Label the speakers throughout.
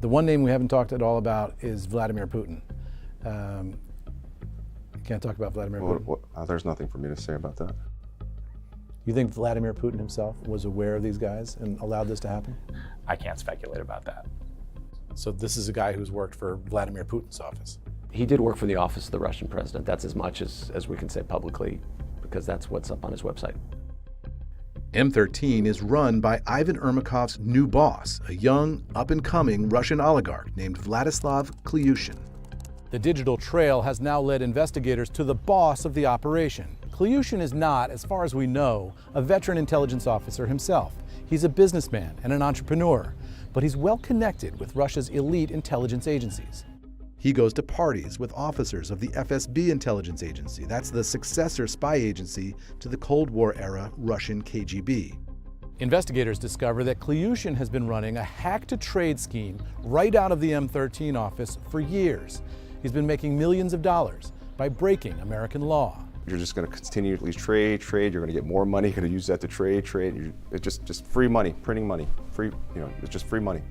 Speaker 1: The one name we haven't talked at all about is Vladimir Putin. Can't talk about Vladimir Putin.
Speaker 2: There's nothing for me to say about that.
Speaker 1: You think Vladimir Putin himself was aware of these guys and allowed this to happen?
Speaker 3: I can't speculate about that.
Speaker 1: So this is a guy who's worked for Vladimir Putin's office.
Speaker 4: He did work for the office of the Russian president. That's as much as we can say publicly, because that's what's up on his website.
Speaker 1: M13 is run by Ivan Ermakov's new boss, a young, up-and-coming Russian oligarch named Vladislav Klyushin. The digital trail has now led investigators to the boss of the operation. Klyushin is not, as far as we know, a veteran intelligence officer himself. He's a businessman and an entrepreneur, but he's well connected with Russia's elite intelligence agencies. He goes to parties with officers of the FSB intelligence agency. That's the successor spy agency to the Cold War-era Russian KGB. Investigators discover that Klyushin has been running a hack-to-trade scheme right out of the M13 office for years. He's been making millions of dollars by breaking American law.
Speaker 2: You're just going to continually trade. You're going to get more money. You're going to use that to trade. It's just free money, printing money. Free, it's just free money.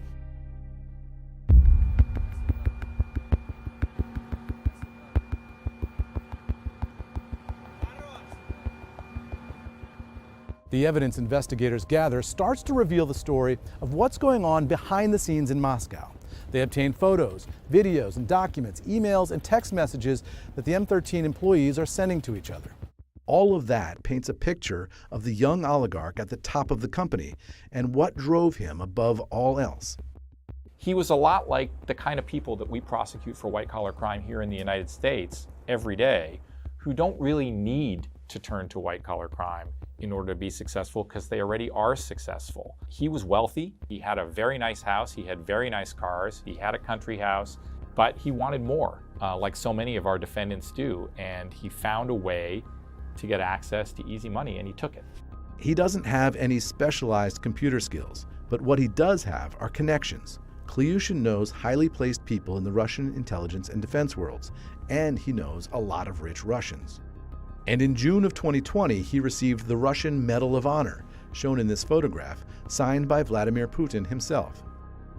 Speaker 1: The evidence investigators gather starts to reveal the story of what's going on behind the scenes in Moscow. They obtain photos, videos, and documents, emails, and text messages that the M13 employees are sending to each other. All of that paints a picture of the young oligarch at the top of the company and what drove him above all else.
Speaker 3: He was a lot like the kind of people that we prosecute for white-collar crime here in the United States every day, who don't really need to turn to white-collar crime in order to be successful because they already are successful. He was wealthy, he had a very nice house, he had very nice cars, he had a country house, but he wanted more, like so many of our defendants do, and he found a way to get access to easy money, and he took it.
Speaker 1: He doesn't have any specialized computer skills, but what he does have are connections. Klyushin knows highly placed people in the Russian intelligence and defense worlds, and he knows a lot of rich Russians. And in June of 2020, he received the Russian Medal of Honor, shown in this photograph, signed by Vladimir Putin himself.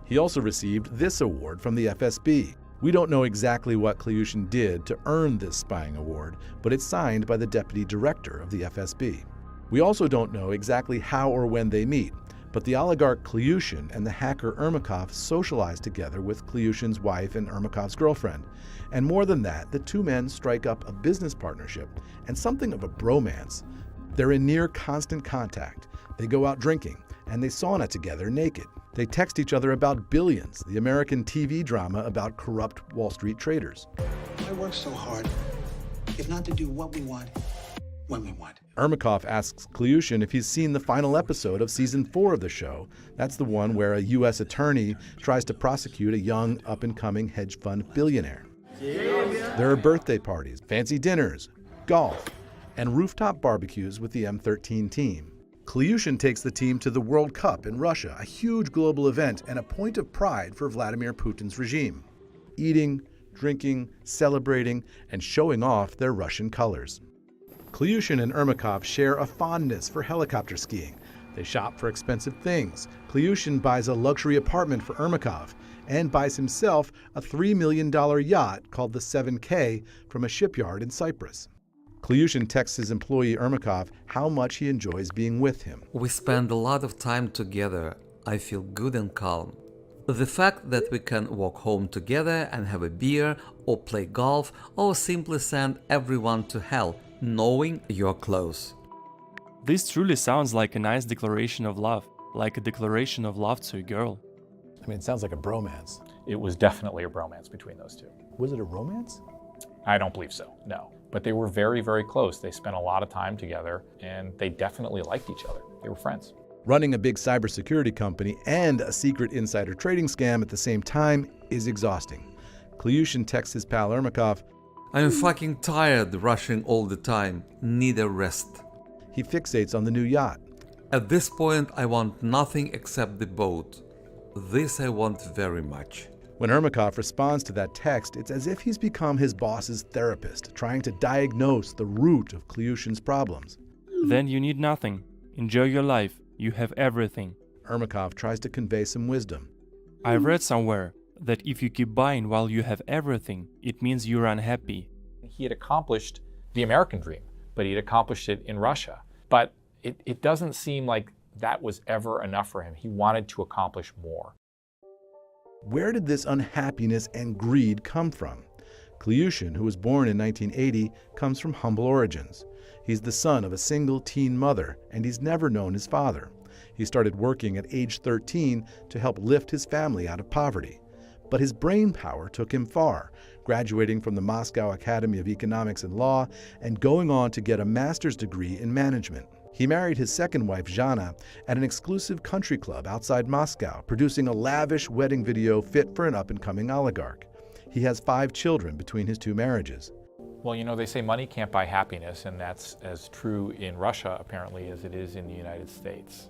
Speaker 1: He also received this award from the FSB. We don't know exactly what Klyushin did to earn this spying award, but it's signed by the deputy director of the FSB. We also don't know exactly how or when they meet, but the oligarch Klyushin and the hacker Ermakov socialize together with Klyushin's wife and Ermakov's girlfriend. And more than that, the two men strike up a business partnership and something of a bromance. They're in near constant contact. They go out drinking, and they sauna together naked. They text each other about Billions, the American TV drama about corrupt Wall Street traders.
Speaker 5: I work so hard, if not to do what we want, when we want.
Speaker 1: Ermakov asks Klyushin if he's seen the final episode of season 4 of the show. That's the one where a U.S. attorney tries to prosecute a young, up-and-coming hedge fund billionaire. There are birthday parties, fancy dinners, golf, and rooftop barbecues with the M13 team. Klyushin takes the team to the World Cup in Russia, a huge global event and a point of pride for Vladimir Putin's regime. Eating, drinking, celebrating, and showing off their Russian colors. Klyushin and Ermakov share a fondness for helicopter skiing. They shop for expensive things. Klyushin buys a luxury apartment for Ermakov and buys himself a $3 million yacht called the 7K from a shipyard in Cyprus. Klyushin texts his employee Ermakov how much he enjoys being with him.
Speaker 6: We spend a lot of time together. I feel good and calm. The fact that we can walk home together and have a beer, or play golf, or simply send everyone to hell, knowing you're close.
Speaker 7: This truly sounds like a nice declaration of love, like a declaration of love to a girl.
Speaker 1: I mean, it sounds like a bromance.
Speaker 3: It was definitely a bromance between those two.
Speaker 1: Was it a romance?
Speaker 3: I don't believe so, no. But they were very, very close. They spent a lot of time together, and they definitely liked each other. They were friends.
Speaker 1: Running a big cybersecurity company and a secret insider trading scam at the same time is exhausting. Klyushin texts his pal Ermakov,
Speaker 6: I'm fucking tired rushing all the time. Need a rest.
Speaker 1: He fixates on the new yacht.
Speaker 6: At this point, I want nothing except the boat. This I want very much.
Speaker 1: When Ermakov responds to that text, it's as if he's become his boss's therapist, trying to diagnose the root of Klyushin's problems.
Speaker 7: Then you need nothing. Enjoy your life. You have everything.
Speaker 1: Ermakov tries to convey some wisdom.
Speaker 7: I read somewhere that if you keep buying while you have everything, it means you're unhappy.
Speaker 3: He had accomplished the American dream, but he'd accomplished it in Russia. But it doesn't seem like that was ever enough for him. He wanted to accomplish more.
Speaker 1: Where did this unhappiness and greed come from? Klyushin, who was born in 1980, comes from humble origins. He's the son of a single teen mother, and he's never known his father. He started working at age 13 to help lift his family out of poverty. But his brain power took him far, graduating from the Moscow Academy of Economics and Law and going on to get a master's degree in management. He married his second wife, Zhana, at an exclusive country club outside Moscow, producing a lavish wedding video fit for an up-and-coming oligarch. He has 5 children between his 2 marriages.
Speaker 3: Well, you know, they say money can't buy happiness, and that's as true in Russia, apparently, as it is in the United States.